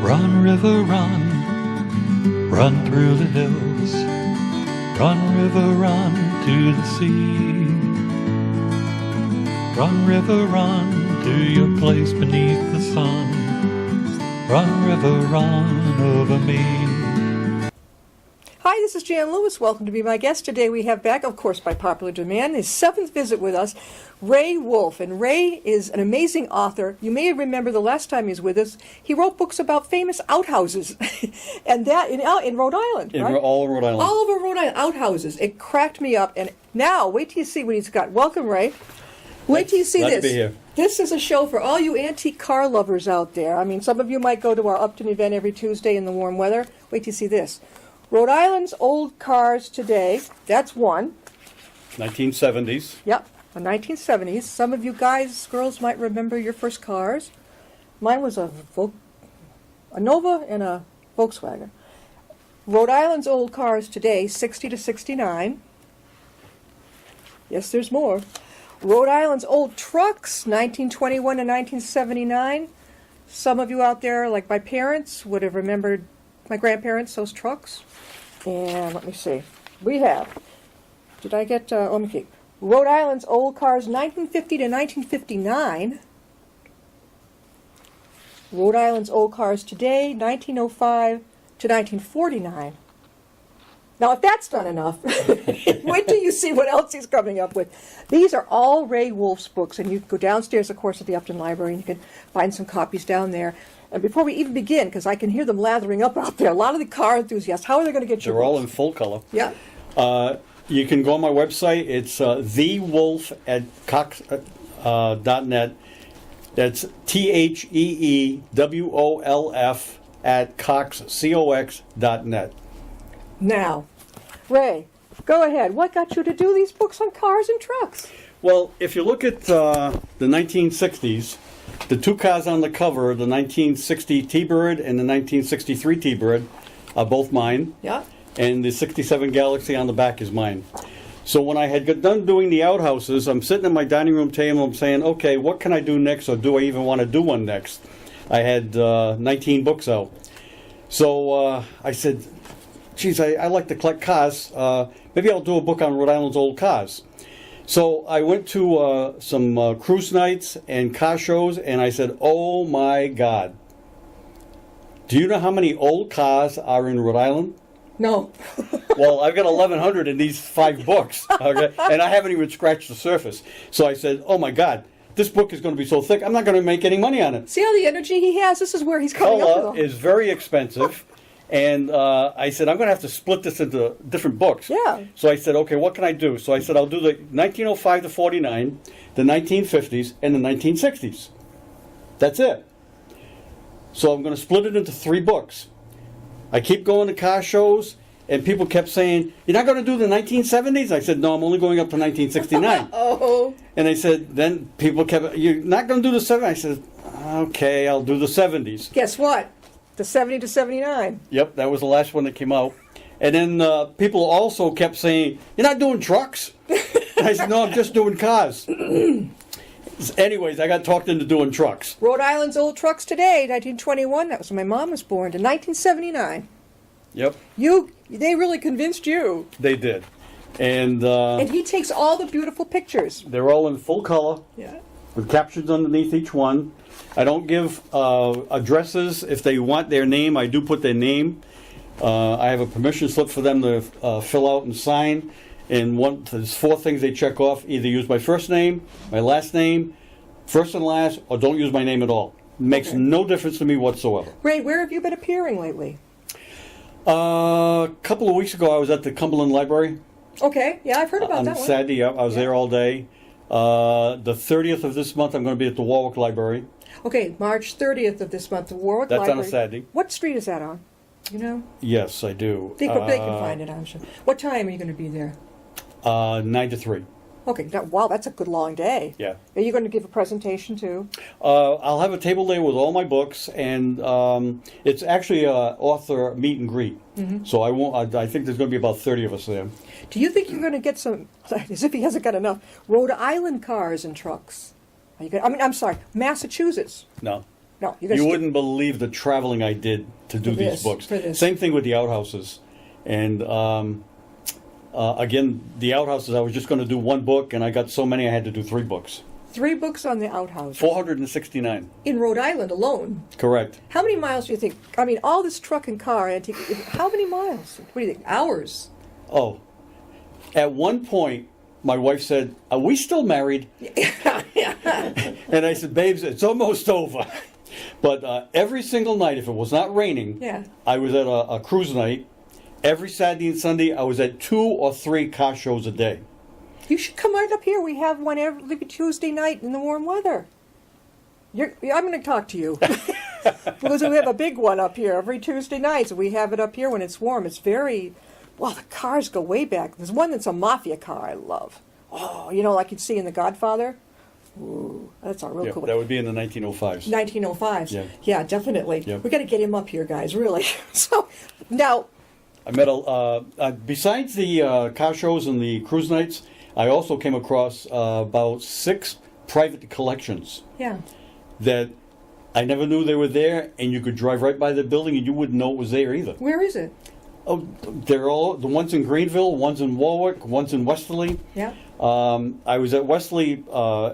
Run, river, run, run through the hills. Run, river, run to the sea. Run, river, run to your place beneath the sun. Run, river, run over me. Hi, this is Jan Lewis. Welcome to be my guest. Today we have back, of course, by popular demand, his seventh visit with us, Ray Wolf. And Ray is an amazing author. You may remember the last time he was with us, he wrote books about famous outhouses. And that in Rhode Island, right? All over Rhode Island. All over Rhode Island, outhouses. It cracked me up. And now, wait till you see what he's got. Welcome, Ray. Wait till you see Glad this. to be here. This is a show for all you antique car lovers out there. I mean, some of you might go to our Upton event every Tuesday in the warm weather. Wait till you see this. Rhode Island's old cars today, that's one. 1970s. Yep, the 1970s. Some of you guys, girls, might remember your first cars. Mine was a Nova and a Volkswagen. Rhode Island's old cars today, 60 to 69. Yes, there's more. Rhode Island's old trucks, 1921 to 1979. Some of you out there, like my parents, would have remembered my grandparents, those trucks. And let me see. We have, did I get, let me keep. Rhode Island's old cars, 1950 to 1959. Rhode Island's old cars today, 1905 to 1949. Now, if that's not enough, wait till you see what else he's coming up with. These are all Ray Wolf's books, and you can go downstairs, of course, at the Upton Library, and you can find some copies down there. And before we even begin, because I can hear them lathering up out there, a lot of the car enthusiasts, how are they going to get your They're all in books? full color. Yeah. You can go on my website. It's thewolf at cox.net. That's TheeWolf at cox.net. Now, Ray, go ahead. What got you to do these books on cars and trucks? Well, if you look at the 1960s, the two cars on the cover, the 1960 T-Bird and the 1963 T-Bird, are both mine. Yeah. And the 67 Galaxy on the back is mine. So when I had got done doing the outhouses, I'm sitting at my dining room table, I'm saying, okay, what can I do next, or do I even want to do one next? I had 19 books out. So I said, geez, I like to collect cars. Maybe I'll do a book on Rhode Island's old cars. So I went to some cruise nights and car shows, and I said, oh my God. Do you know how many old cars are in Rhode Island? No. Well, I've got 1,100 in these 5 books, okay? And I haven't even scratched the surface. So I said, oh my God, this book is going to be so thick, I'm not going to make any money on it. See all the energy he has? This is where he's coming up Color with. is very expensive. And I said, I'm going to have to split this into different books. Yeah. So I said, okay, what can I do? So I said, I'll do the 1905 to 49, the 1950s, and the 1960s. That's it. So I'm going to split it into 3 books. I keep going to car shows, and people kept saying, you're not going to do the 1970s? I said, no, I'm only going up to 1969. Oh. And they said, then people kept, you're not going to do the 70s? I said, okay, I'll do the 70s. Guess what? The 70 to 79. Yep, that was the last one that came out. And then people also kept saying, you're not doing trucks? And I said, no, I'm just doing cars. Anyways, I got talked into doing trucks. Rhode Island's old trucks today, 1921. That was when my mom was born. To 1979. Yep, They really convinced you. they did. And And he takes all the beautiful pictures. they're all in full color Yeah. with captions underneath each one. I don't give addresses. If they want their name, I do put their name. I have a permission slip for them to fill out and sign. And there's 4 things they check off. Either use my first name, my last name, first and last, or don't use my name at all. Makes Okay. no difference to me whatsoever. Ray, where have you been appearing lately? A couple of weeks ago, I was at the Cumberland Library. Okay, yeah, I've heard about On that one. Saturday, yeah, I was Yeah. there all day. The 30th of this month, I'm going to be at the Warwick Library. Okay, March 30th of this month, the Warwick That's Library. on a Saturday. What street is that on? You know? Yes, I do. They can find it, I'm sure. What time are you going to be there? 9 to 3. Okay, wow, that's a good long day. Yeah. Are you going to give a presentation too? I'll have a table there with all my books, and it's actually an author meet and greet. Mm-hmm. So I think there's going to be about 30 of us there. Do you think you're going to get some, as if he hasn't got enough, Rhode Island cars and trucks? Are you going I'm sorry, Massachusetts. No. No, You wouldn't believe the traveling I did to do For these this, books. for this. Same thing with the outhouses. And again, the outhouses, I was just going to do one book, and I got so many I had to do 3 books. 3 books on the outhouse. 469. In Rhode Island alone. Correct. How many miles do you think? I mean, all this truck and car, antique, how many miles? What do you think? Hours? Oh, at one point, my wife said, "Are we still married?" And I said, "Babes, it's almost over." But every single night, if it was not raining, Yeah. I was at a cruise night. Every Saturday and Sunday, I was at 2 or 3 car shows a day. You should come right up here. We have one every Tuesday night in the warm weather. I'm going to talk to you. Because we have a big one up here every Tuesday night. So we have it up here when it's warm. It's very, well, the cars go way back. There's one that's a mafia car I love. Oh, like you'd see in The Godfather. Ooh, that's a real Yeah, cool that one. would be in the 1905s. 1905s. Yeah. Definitely. Yeah. We got to get him up here, guys, really. So, now, I met besides the car shows and the cruise nights, I also came across about 6 private collections yeah. that I never knew they were there, and you could drive right by the building and you wouldn't know it was there either. Where is it? Oh, they're all the ones in Greenville, one's in Warwick, one's in Westerly. Yeah. I was at Westerly,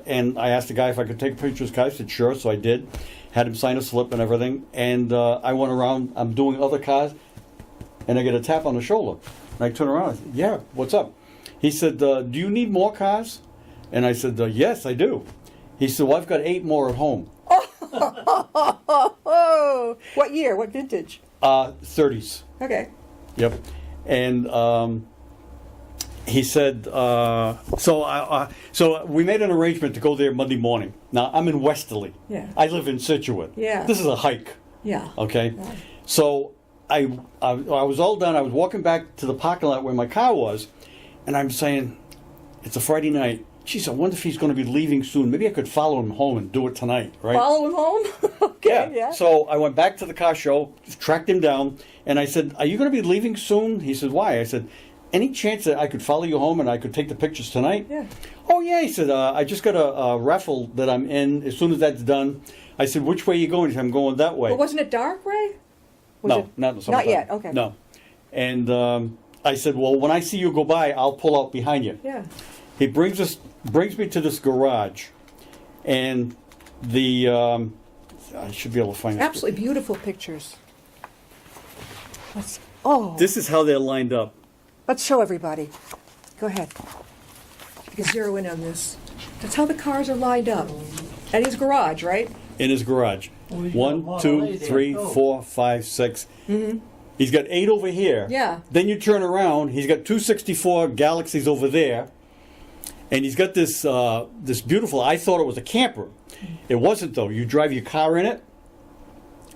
and I asked the guy if I could take pictures. I said sure, so I did. Had him sign a slip and everything, and I went around. I'm doing other cars, and I get a tap on the shoulder. And I turn around. I said, "Yeah, what's up?" He said, "Do you need more cars?" And I said, "Yes, I do." He said, "Well, I've got 8 more at home." Oh, what year? What vintage? 30s. Okay. Yep. And he said, so we made an arrangement to go there Monday morning. Now, I'm in Westerly. Yeah. I live in Situate. Yeah. This is a hike. Yeah. Okay. Yeah. So I was all done. I was walking back to the parking lot where my car was, and I'm saying, it's a Friday night. Geez, I wonder if he's going to be leaving soon. Maybe I could follow him home and do it tonight, right? Follow him home? Okay, yeah. So I went back to the car show, tracked him down, and I said, "Are you going to be leaving soon?" He said, "Why?" I said, "Any chance that I could follow you home and I could take the pictures tonight?" Yeah. "Oh, yeah." He said, "I just got a raffle that I'm in. As soon as that's done." I said, "Which way are you going?" He said, "I'm going that way." But wasn't it dark, Ray? Was No, it- not in the summertime. Not yet, okay. No. And I said, "Well, when I see you go by, I'll pull out behind you." Yeah. He brings me to this garage, and the I should be able to find this. Absolutely beautiful pictures. Let's This is how they're lined up. let's show everybody. Go ahead. You can zero in on this. That's how the cars are lined up. At his garage, right? In his garage. Oh, he's got a 1, Model 2, A there, 3, too. 4, 5, 6. Mm-hmm. He's got 8 over here. Yeah. Then you turn around. He's got 264 Galaxies over there, and he's got this this beautiful. I thought it was a camper. It wasn't though. You drive your car in it,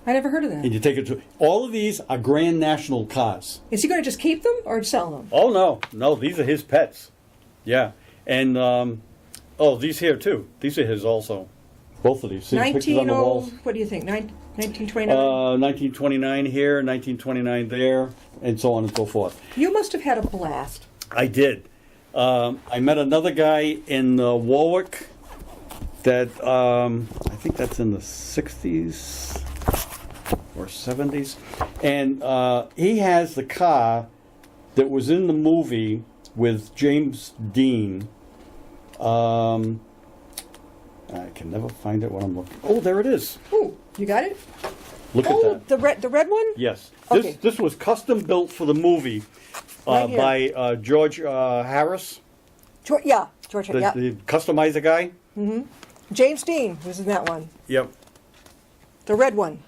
I never heard of that. and you take it to. All of these are Grand National cars. Is he going to just keep them or sell them? Oh no, these are his pets. Yeah, and these here too. These are his also. Both of these. See the pictures on the walls. What do you think? 1929? 1929 here, 1929 there, and so on and so forth. You must have had a blast. I did. I met another guy in Warwick that I think that's in the 60s or 70s. And he has the car that was in the movie with James Dean. I can never find it when I'm looking. Oh, there it is. Ooh, you got it? Look at Oh, that. the red one? Yes. Okay. This was custom built for the movie Right here. by George Harris, George, yeah. the customizer guy. James Dean was in that one. Yep. The red one.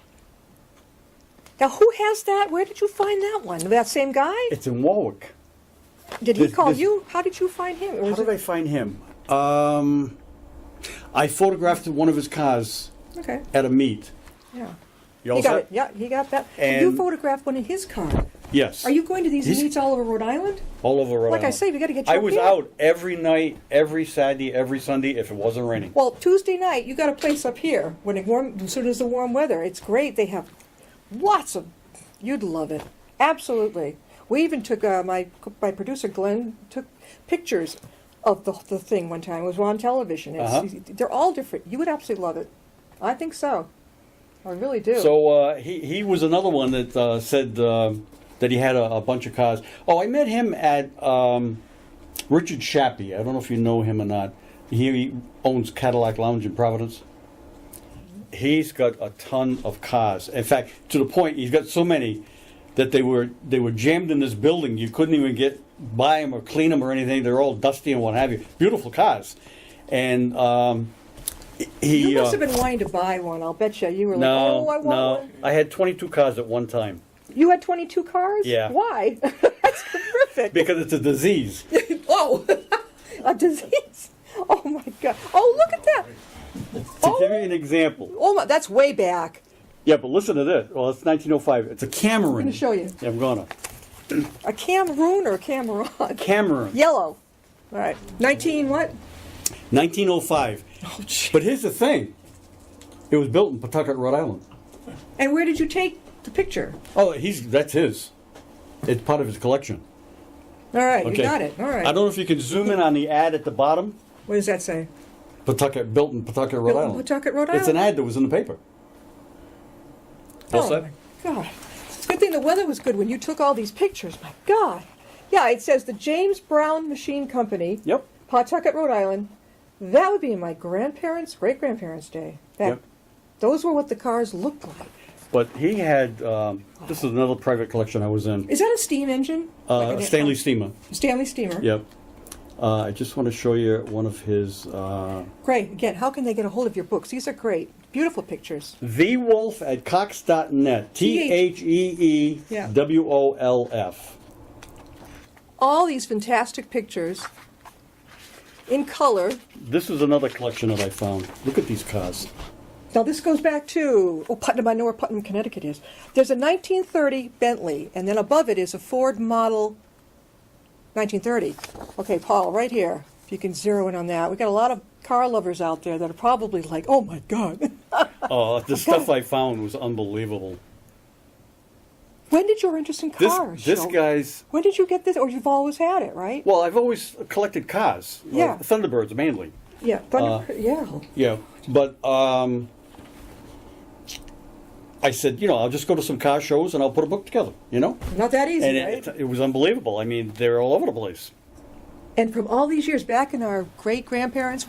Now, who has that? Where did you find that one? That same guy? It's in Warwick. Did he this- call this- you? How did you find him? Or How was did it- I find him? I photographed one of his cars Okay, at a meet. yeah. You all He got set? it. Yeah, he got that. And- you photographed one in his car. Yes. Are you going to these He's- meets all over Rhode Island? all over Rhode Like I Island. say, we got to get you I up was here. out every night, every Saturday, every Sunday if it wasn't raining. Well, Tuesday night, you got a place up here when it warm. As soon as the warm weather, it's great. They have lots of. You'd love it. Absolutely. We even took my producer Glenn took pictures of the thing one time. It was on television. It's, Uh-huh. They're all different. You would absolutely love it. I think so. I really do. So he was another one that said that he had a bunch of cars. Oh, I met him at Richard Shappy. I don't know if you know him or not. He owns Cadillac Lounge in Providence. He's got a ton of cars. In fact, to the point he's got so many that they were jammed in this building. You couldn't even get by them or clean them or anything. They're all dusty and what have you. Beautiful cars. And he you must have been wanting to buy one. I'll bet you were like, no, oh, I want no. one. I had 22 cars at one time. You had 22 cars? Yeah. Why? That's terrific. Because it's a disease. Oh, a disease. Oh my God. Oh, look at that. To give you an example. Oh my, that's way back. Yeah, but listen to this. Well, it's 1905. It's a Cameron. I'm going to show you. Yeah, I'm gonna. A Cameroon or a Cameron? Cameron. Yellow. All right. 19 what? 1905. Oh, gee. But here's the thing. It was built in Pawtucket, Rhode Island. And where did you take the picture? Oh, that's his. It's part of his collection. All right, Okay. you got it. All right. I don't know if you can zoom in on the ad at the bottom. What does that say? Pawtucket, built in Pawtucket, Rhode Built in Island. Pawtucket, Rhode It's an Island? ad that was in the paper. All Oh, set? my God. It's a good thing the weather was good when you took all these pictures. My God. Yeah, it says the James Brown Machine Company, Yep. Pawtucket, Rhode Island. That would be in my grandparents' great-grandparents' day. Yep. Those were what the cars looked like. But he had, this is another private collection I was in. Is that a steam engine? Like an- Stanley Steamer. Stanley steamer. Yep. I just want to show you one of his, Great. Again, how can they get a hold of your books? These are great. Beautiful pictures. thewolf@cox.net. THEEWOLF. All these fantastic pictures in color. This is another collection that I found. Look at these cars. Now this goes back to Putnam. I know where Putnam, Connecticut is. There's a 1930 Bentley, and then above it is a Ford model 1930. Okay, Paul, right here. If you can zero in on that, we got a lot of car lovers out there that are probably like, "Oh my God." Oh, the stuff I found was unbelievable. When did your interest in cars? This show? guy's. When did you get this? Or you've always had it, right? Well, I've always collected cars. Yeah. Thunderbirds mainly. Yeah. Yeah. Yeah, but I said, I'll just go to some car shows and I'll put a book together, Not that easy, And right? it was unbelievable. I mean, they're all over the place. And from all these years back in our grandparents'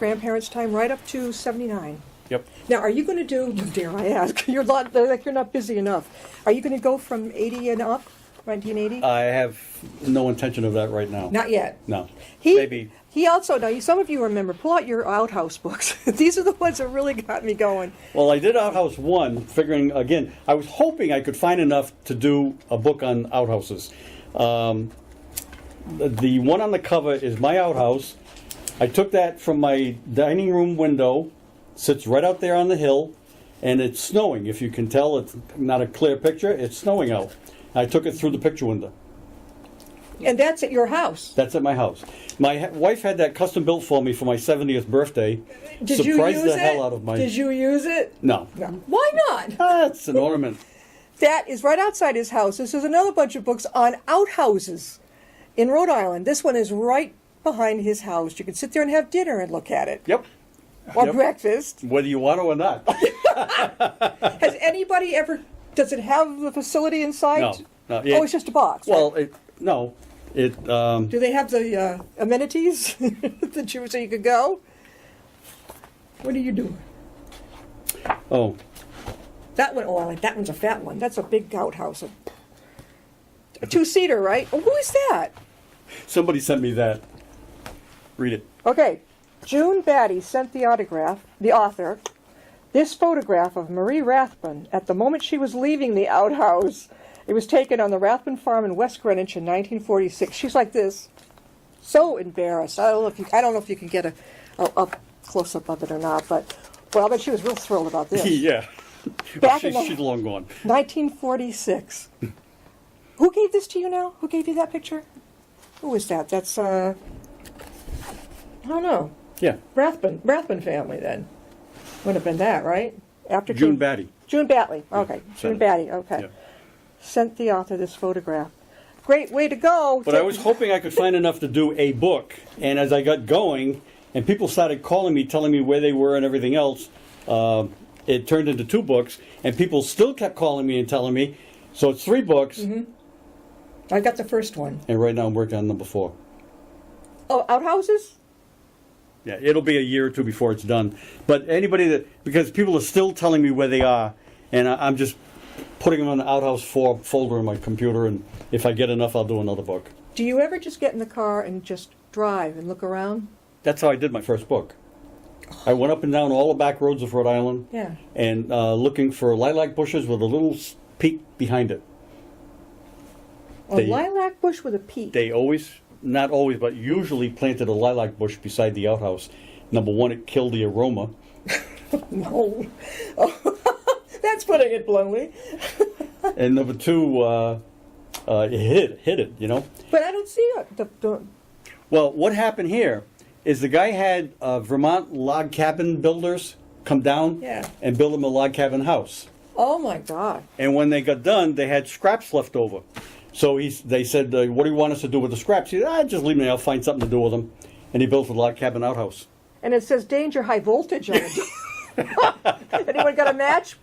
time, right up to 79. Yep. Now, are you going to do? Dare I ask? You're not busy enough. Are you going to go from 80 and up? 1980? I have no intention of that right now. Not yet. No. He Maybe. He also some of you remember. Pull out your outhouse books. These are the ones that really got me going. Well, I did Outhouse 1, figuring, again, I was hoping I could find enough to do a book on outhouses. The one on the cover is my outhouse. I took that from my dining room window, sits right out there on the hill, and it's snowing. If you can tell, it's not a clear picture, it's snowing out. I took it through the picture window. And that's at your house. That's at my house. My wife had that custom built for me for my 70th birthday. Did you Surprised use the it? hell out of my... Did you use it? No. No. Why not? That's an ornament. That is right outside his house. This is another bunch of books on outhouses in Rhode Island. This one is right behind his house. You can sit there and have dinner and look at it. Yep. Or Yep. breakfast. Whether you want to or not. Has anybody ever... Does it have the facility inside? No. No, Oh, it's just a box. Well, right? Do they have the amenities so you could go? What are you doing? Oh, That one, I like that one's a fat one. That's a big outhouse. A two-seater, right? Oh, who is that? somebody sent me that. Read it. Okay, June Batty sent the author, this photograph of Marie Rathbun at the moment she was leaving the outhouse. It was taken on the Rathbun farm in West Greenwich in 1946. She's like this, so embarrassed. I don't know if you can get a close-up of it or not, but well, I bet she was real thrilled about this. Yeah. Back in the- She's long gone. 1946. Who gave this to you now? Who gave you that picture? Who is that? That's I don't know. Yeah. Rathbun family then. Would have been that, right? After June Batty. June Batley. Okay. Sent June it. Batty. Okay. Yeah. Sent the author this photograph. Great way to go. But I was hoping I could find enough to do a book. And as I got going, and people started calling me, telling me where they were and everything else, it turned into 2 books, and people still kept calling me and telling me, so it's 3 books, I got the first one. and right now I'm working on number 4. Oh, outhouses? Yeah, it'll be a year or 2 before it's done. But anybody because people are still telling me where they are, and I'm just putting them on the Outhouse 4 folder in my computer, and if I get enough, I'll do another book. Do you ever just get in the car and just drive and look around? That's how I did my first book. I went up and down all the back roads of Rhode Island, Yeah. and looking for lilac bushes with a little peak behind it. A They- lilac bush with a peak. They always, not always, but usually planted a lilac bush beside the outhouse. Number 1, it killed the aroma. No. Oh, that's putting it bluntly. And number 2, it hit it, you know. But I don't see it. Well, what happened here is the guy had Vermont log cabin builders come down Yeah. and build him a log cabin house. Oh my God. And when they got done, they had scraps left over. So they said, what do you want us to do with the scraps? He said, just leave me, I'll find something to do with them. And he built a log cabin outhouse. And it says danger high voltage on it. Anyone got a match?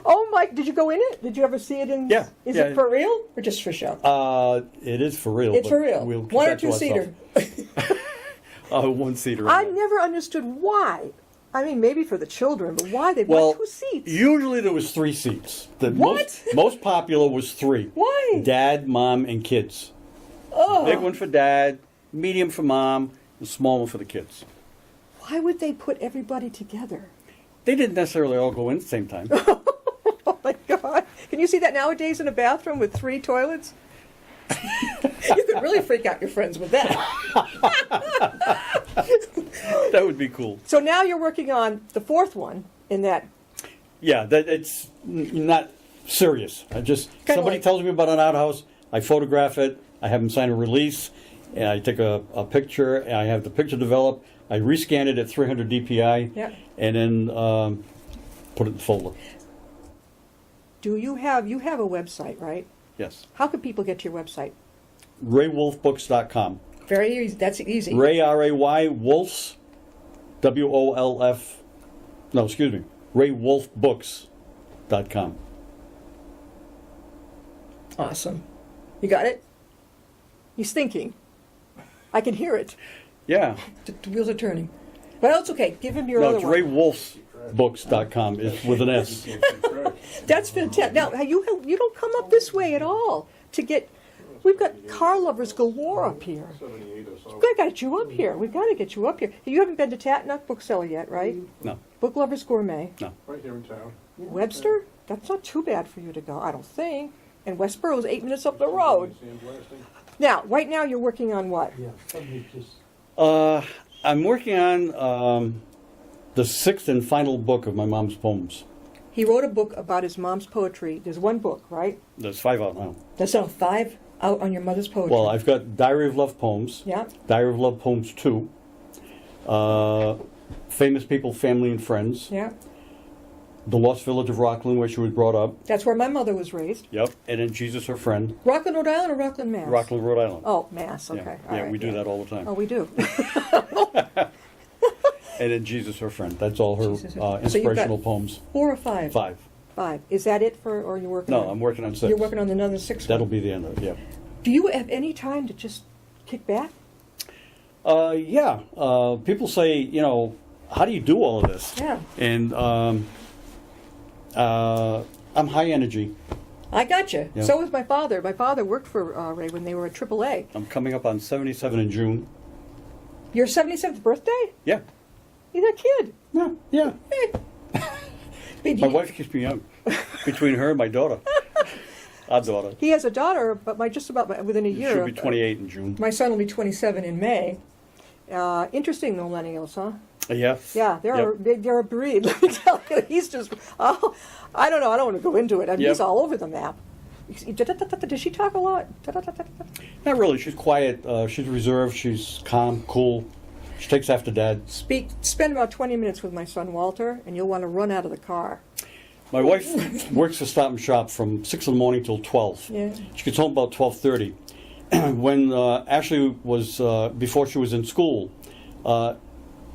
Oh my, did you go in it? Did you ever see it in? Yeah, Is yeah. it for real or just for show? It is for real. It's but for real. We'll keep 1 or that to 2-seater. ourselves. 1-seater. I never understood why. I mean, maybe for the children, but why they Well, bought 2 seats? usually there was 3 seats. The What? most popular was 3. Why? Dad, mom, and kids. Oh, Big one for dad, medium for mom, the small one for the kids. why would they put everybody together? They didn't necessarily all go in at the same time. Oh my God! Can you see that nowadays in a bathroom with 3 toilets? You could really freak out your friends with that. That would be cool. So now you're working on the 4th one in that. Yeah, it's not serious. Kinda Somebody like- tells me about an outhouse, I photograph it, I have them sign a release, and I take a picture, and I have the picture developed, I rescan it at 300 DPI, Yeah. and then put it in the folder. You have a website, right? Yes. How can people get to your website? RayWolfBooks.com. Very easy. That's easy. Ray, R-A-Y, Wolfs, W-O-L-F, no, excuse me, RayWolfBooks.com. Awesome. You got it? He's thinking. I can hear it. Yeah. The wheels are turning. But it's okay. Give him your No, other it's one. RayWolfBooks.com. It's with an S. That's fantastic. Now, you don't come up this way at all to get... We've got car lovers galore up here. 78 or so. We've got to get you up here. We've got to get you up here. You haven't been to Tatnuck Bookseller yet, right? No, Book Lovers Gourmet. no. Right here in town. Webster? That's not too bad for you to go, I don't think. And Westboro's 8 minutes up the road. Sandblasting. Now, right now you're working on what? I'm working on the 6th and final book of my mom's poems. He wrote a book about his mom's poetry. There's one book, right? There's 5 out now. There's now 5 out on your mother's poetry. Well, I've got Diary of Love Poems, Yeah. Diary of Love Poems 2, Famous People, Family and Friends, Yeah. The Lost Village of Rockland, where she was brought up. That's where my mother was raised. Yep. And then Jesus, Her Friend, Rockland, Rhode Island or Rockland, Mass? Rockland, Rhode Island. Oh, Mass, okay. Yeah, All yeah, right, we do that all the time. Oh, we do. And then Jesus, Her Friend. That's all her Jesus, Her Friend. So you've got- inspirational poems. 4 or 5? 5. 5. Is that it for, or are you working on? No, I'm working on 6. You're working on another 6 That'll one. be the end of it, yeah. Do you have any time to just kick back? Yeah. People say, how do you do all of this? Yeah. And I'm high energy. I got you. Yeah. So was my father. My father worked for Ray when they were at AAA. I'm coming up on 77 in June. Your 77th birthday? Yeah. You're that kid. Yeah. Did My you- wife keeps me young. Between her and my daughter. Our daughter. He has a daughter, but just about within a year. She'll be 28 in June. My son will be 27 in May. Interesting millennials, huh? Yeah. Yeah, they're a breed. Let me tell you, he's just. Oh, I don't know. I don't want to go into it. I mean, Yep. he's all over the map. Does she talk a lot? Not really. She's quiet. She's reserved. She's calm, cool. She takes after Dad. Spend about 20 minutes with my son Walter, and you'll want to run out of the car. My wife works at Stop and Shop from 6 in the morning till 12. Yeah. She gets home about 12:30. When Ashley was, before she was in school,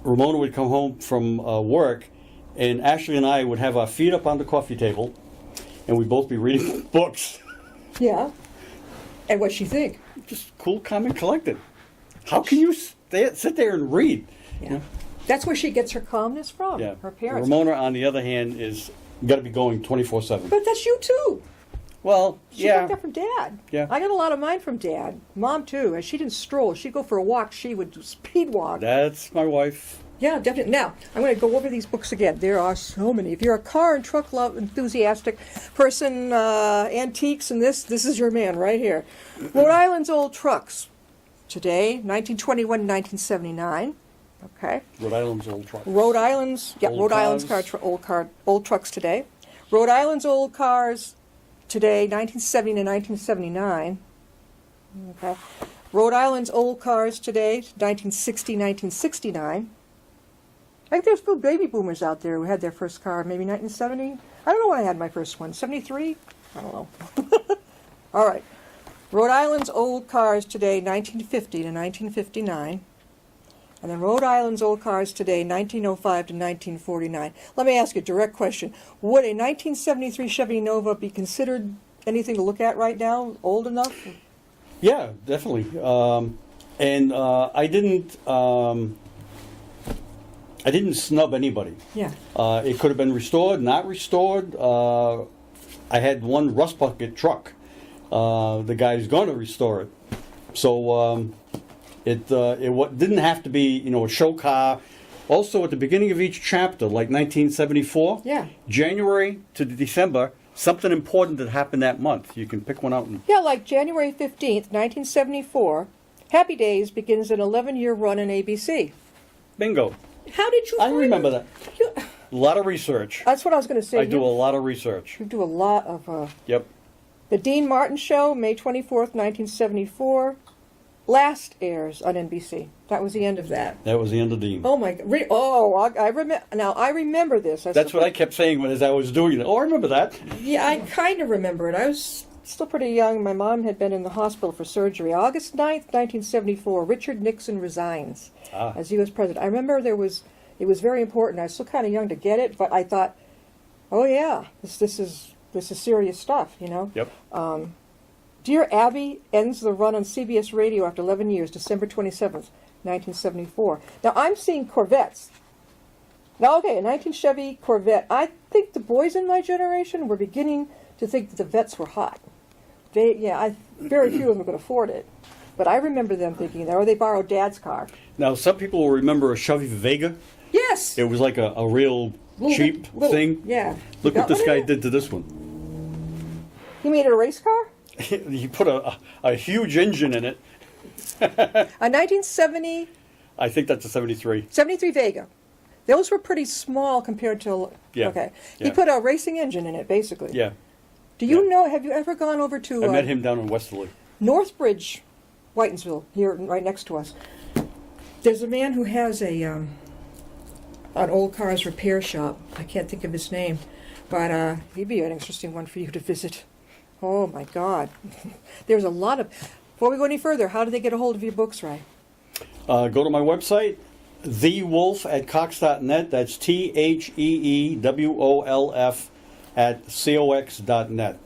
Ramona would come home from work, and Ashley and I would have our feet up on the coffee table, and we'd both be reading books. Yeah. And what'd she think? Just cool, calm, and collected. How can you sit there and read? Yeah. You know? That's where she gets her calmness from, Yeah. her parents. Ramona, on the other hand, is got to be going 24/7. But that's you too. Well, She yeah. got that from Dad. Yeah. I got a lot of mine from Dad. Mom too. And she didn't stroll. She'd go for a walk. She would do speed walk. That's my wife. Yeah, definitely. Now, I'm going to go over these books again. There are so many. If you're a car and truck love enthusiastic person, antiques and this is your man right here. Rhode Island's Old Trucks. Today, 1921 1979. Okay. Rhode Island's old truck. Rhode Island's Old cars. Old trucks today. Rhode Island's old cars today, 1970 to 1979. Okay. Rhode Island's old cars today, 1960, 1969. I think there's still baby boomers out there who had their first car, maybe 1970. I don't know when I had my first one. 73? I don't know. All right. Rhode Island's old cars today, 1950 to 1959. And then Rhode Island's old cars today, 1905 to 1949. Let me ask you a direct question. Would a 1973 Chevy Nova be considered anything to look at right now? Old enough? Yeah, definitely. And I didn't snub anybody. Yeah. It could have been restored, not restored. I had one rust bucket truck. The guy's going to restore it. So it didn't have to be, a show car. Also, at the beginning of each chapter, like 1974, Yeah. January to December, something important that happened that month. You can pick one out. Yeah, like January 15th, 1974, Happy Days begins an 11-year run in ABC. Bingo. How did you I find remember it? that. A lot of research. That's what I was going to say. I do a lot of research. You do a lot of... Yep. The Dean Martin Show, May 24th, 1974. Last airs on NBC. That was the end of that. That was the end of Dean. Oh my! I remember. Now I remember this. That's what I kept saying as I was doing it. Oh, I remember that. Yeah, I kind of remember it. I was still pretty young. My mom had been in the hospital for surgery. August 9th, 1974. Richard Nixon resigns as U.S. president. I remember it was very important. I was still kind of young to get it, but I thought, oh yeah, this is serious stuff, Yep. Dear Abby ends the run on CBS Radio after 11 years, December 27th, 1974. Now, I'm seeing Corvettes. Now, okay, a 19 Chevy Corvette. I think the boys in my generation were beginning to think that the Vettes were hot. Very few of them could afford it. But I remember them thinking that, or they borrowed Dad's car. Now, some people will remember a Chevy Vega. Yes! It was like a real cheap thing. Yeah. Look what this one guy of them? did to this one. He made it a race car? He put a huge engine in it. A 1970... I think that's a 73. 73 Vega. Those were pretty small compared to... Yeah. Okay. Yeah. He put a racing engine in it, basically. Yeah. Do you know, have you ever gone over to... I met him down in Westerly. Northbridge, Whitensville, here right next to us. There's a man who has an old cars repair shop. I can't think of his name. But he'd be an interesting one for you to visit. Oh, my God. There's a lot of... Before we go any further, how do they get a hold of your books, Ray? Go to my website, thewolf@cox.net. That's TheeWolf @cox.net.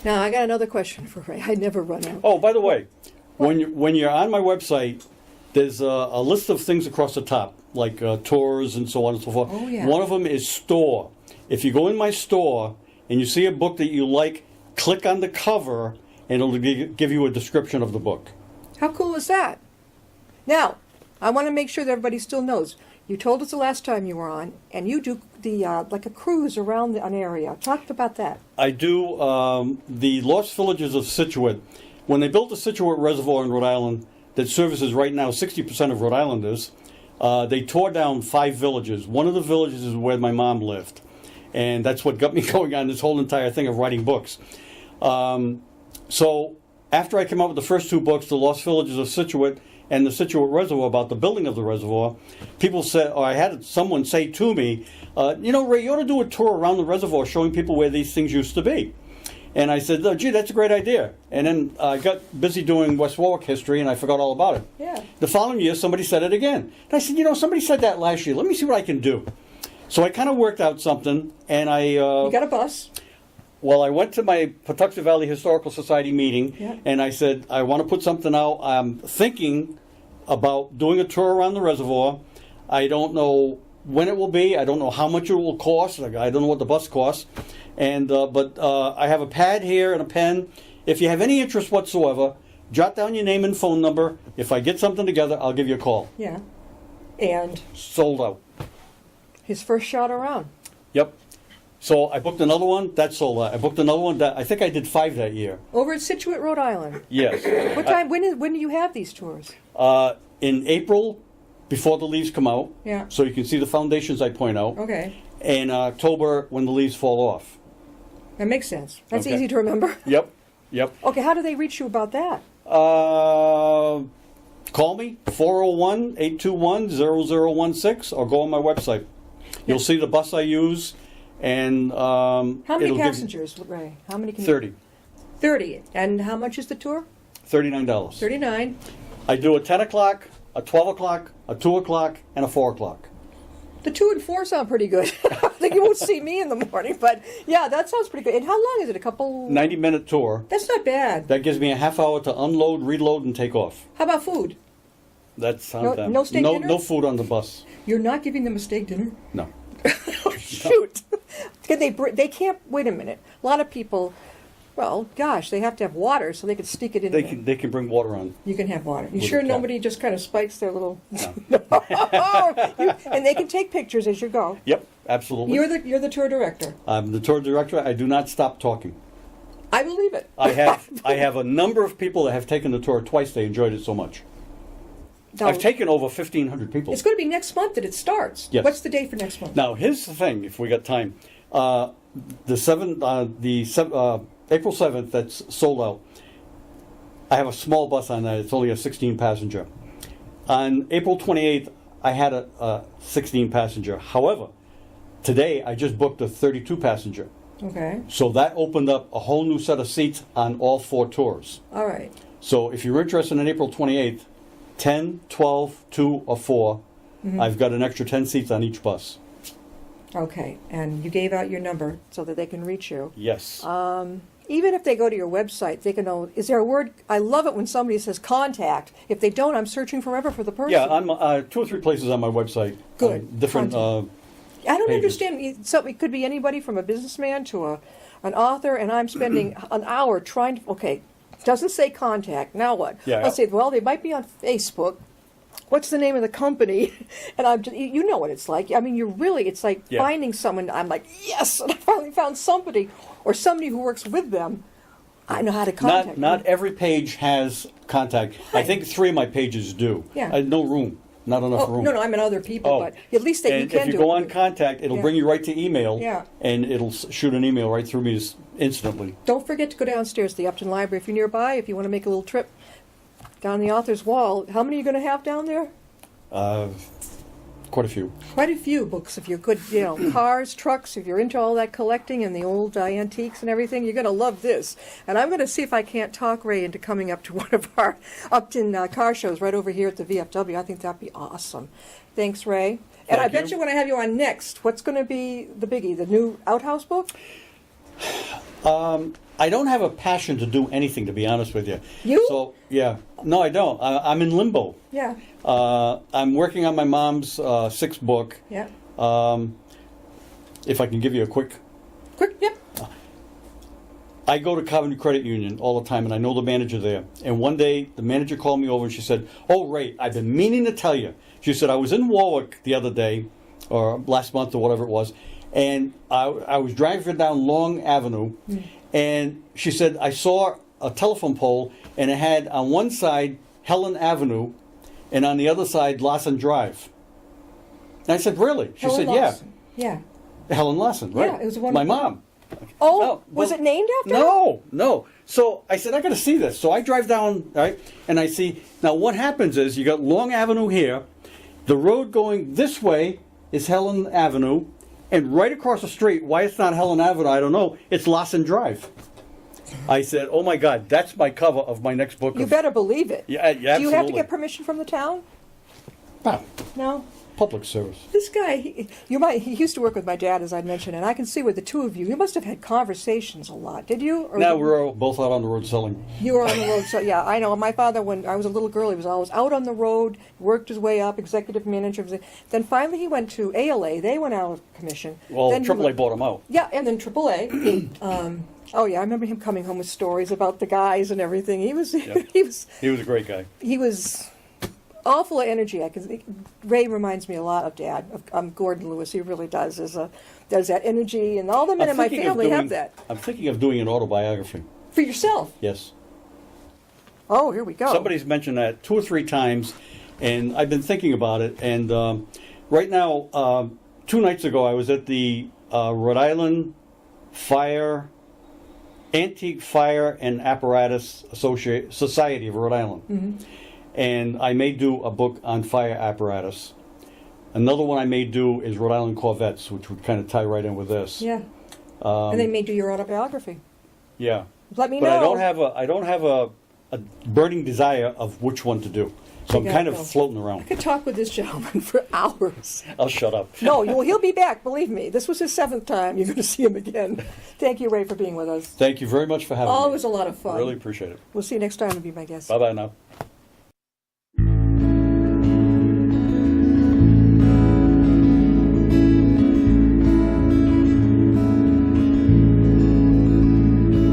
Now, I got another question for Ray. I never run out. Oh, by the way, when you're on my website, there's a list of things across the top, like tours and so on and so forth. Oh, yeah. One of them is store. If you go in my store and you see a book that you like, click on the cover and it'll give you a description of the book. How cool is that? Now, I want to make sure that everybody still knows. You told us the last time you were on, and you do the like a cruise around an area. Talk about that. I do the Lost Villages of Scituate. When they built the Scituate Reservoir in Rhode Island that services right now 60% of Rhode Islanders, they tore down 5 villages. One of the villages is where my mom lived. And that's what got me going on this whole entire thing of writing books. So after I came out with the first 2 books, The Lost Villages of Scituate and The Scituate Reservoir, about the building of the reservoir, people said, or I had someone say to me, Ray, you ought to do a tour around the reservoir showing people where these things used to be. And I said, oh, gee, that's a great idea. And then I got busy doing West Warwick history, and I forgot all about it. Yeah. The following year, somebody said it again. And I said, somebody said that last year. Let me see what I can do. So I kind of worked out something, and You got a bus. well, I went to my Patuxent Valley Historical Society meeting, Yeah. and I said, I want to put something out. I'm thinking about doing a tour around the reservoir. I don't know when it will be. I don't know how much it will cost. Like, I don't know what the bus costs. And but I have a pad here and a pen. If you have any interest whatsoever, jot down your name and phone number. If I get something together, I'll give you a call. Yeah. And Sold out. his first shot around. Yep. So I booked another one. That sold out. I booked another one. That I think I did 5 that year. Over at Situate, Rhode Island. Yes. What time? When do you have these tours? In April, before the leaves come out. Yeah. So you can see the foundations I point out. Okay. And October, when the leaves fall off. That makes sense. That's Okay. easy to remember. Yep. Yep. Okay, how do they reach you about that? Call me, 401-821-0016, or go on my website. You'll see the bus I use, and How many it'll give you passengers, Ray? How many can 30. 30. And how much is the tour? $39. 39. I do a 10 o'clock, a 12 o'clock, a 2 o'clock, and a 4 o'clock. The 2 and 4 sound pretty good. I think you won't see me in the morning, but yeah, that sounds pretty good. And how long is it? A couple? 90-minute tour. That's not bad. That gives me a half hour to unload, reload, and take off. How about food? That's No steak dinner? No food on the bus. You're not giving them a steak dinner? No. Oh, shoot. Can they can't, wait a minute. A lot of people, well, gosh, they have to have water so they can sneak it in They there. can bring water on. You can have water. You With sure a cap. nobody just kind of spikes their little... No. And they can take pictures as you go. Yep, absolutely. You're the tour director. I'm the tour director. I do not stop talking. I believe it. I have a number of people that have taken the tour twice. They enjoyed it so much. Now, I've taken over 1,500 people. it's going to be next month that it starts. Yes. What's the date for next month? Now, here's the thing. If we got time, April 7th, that's sold out. I have a small bus on that. It's only a 16 passenger. On April 28th, I had a 16 passenger. However, today I just booked a 32 passenger. Okay. So that opened up a whole new set of seats on all 4 tours. All right. So if you're interested in April 28th, 10, 12, 2, or 4, I've got an extra 10 seats on each bus. Okay. And you gave out your number so that they can reach you. Yes. Even if they go to your website, they can know, is there a word? I love it when somebody says contact. If they don't, I'm searching forever for the person. Yeah, I'm 2 or 3 places on my website. Good. Different. Contact. I don't pages. understand. So it could be anybody from a businessman to an author, and I'm spending an hour trying to. Okay, doesn't say contact. Now what? Yeah. I'll say, well, they might be on Facebook. What's the name of the company? And I'm just, you know what it's like. I mean, it's like Yeah. finding someone. I'm like, yes, and I finally found somebody or somebody who works with them. I know how to contact Not them. every page has contact. I Right. think 3 of my pages do. Yeah. No room. Not enough Oh, room. no, I mean other people, Oh. but at least that you And can if you do go it. on contact, it'll Yeah. bring you right to email. Yeah. And it'll shoot an email right through me instantly. Don't forget to go downstairs to the Upton Library if you're nearby, if you want to make a little trip down the author's wall. How many are you going to have down there? Quite a few. Quite a few books if you're good, cars, trucks, if you're into all that collecting and the old antiques and everything, you're going to love this. And I'm going to see if I can't talk Ray into coming up to one of our Upton car shows right over here at the VFW. I think that'd be awesome. Thanks, Ray. And I Thank bet you. you when I have you on next, what's going to be the biggie? The new Outhouse book? I don't have a passion to do anything, to be honest with you. You? So, yeah. No, I don't. I'm in limbo. Yeah. I'm working on my mom's 6th book. Yeah. If I can give you a quick... Quick, yep. I go to Coventry Credit Union all the time, and I know the manager there. And one day, the manager called me over, and she said, "Oh, Ray, I've been meaning to tell you." She said, "I was in Warwick the other day, or last month, or whatever it was, and I was driving down Long Avenue, and she said, I saw a telephone pole, and it had on one side Helen Avenue, and on the other side Lawson Drive." And I said, "Really?" She Helen said, Lawson. Yeah. "Yeah, Helen Lawson, right?" Yeah, it was one my of- mom. Oh, No, was well, it named after her? No. So I said, I got to see this. So I drive down, right, and I see. Now what happens is you got Long Avenue here. The road going this way is Helen Avenue, and right across the street, why it's not Helen Avenue, I don't know, it's Lawson Drive. I said, oh my God, that's my cover of my next book. You better believe it. Yeah, Do you have to absolutely. get permission from the town? Ah, No? public service. This guy, he used to work with my dad, as I mentioned, and I can see with the two of you, you must have had conversations a lot, did you? Or Now we're both out on the road selling. You were on the road, so yeah, I know. My father, when I was a little girl, he was always out on the road, worked his way up, executive manager. Then finally he went to ALA. They went out of commission. Well, Then he AAA went- bought him out. Yeah, and then AAA. Oh yeah, I remember him coming home with stories about the guys and everything. He was, he was, He was a great guy. he was all full of energy. Ray reminds me a lot of Dad, of Gordon Lewis. He really does. Does that energy, and all the men in my thinking of family have doing- that. I'm thinking of doing an autobiography. For yourself. Yes. Oh, here we go. Somebody's mentioned that 2 or 3 times, and I've been thinking about it. And right now, 2 nights ago, I was at the Rhode Island Antique Fire and Apparatus Society of Rhode Island. Mm-hmm. And I may do a book on fire apparatus. Another one I may do is Rhode Island Corvettes, which would kind of tie right in with this. Yeah. And they may do your autobiography. Yeah. Let me But know. I don't have a burning desire of which one to do. So I'm You kind gotta of go. floating I around. could talk with this gentleman for hours. I'll shut up. No, he'll be back, believe me. This was his 7th time. You're going to see him again. Thank you, Ray, for being with us. Thank you very much for having me. Always a lot of fun. Really appreciate it. We'll see you next time and be my guest. Bye-bye now.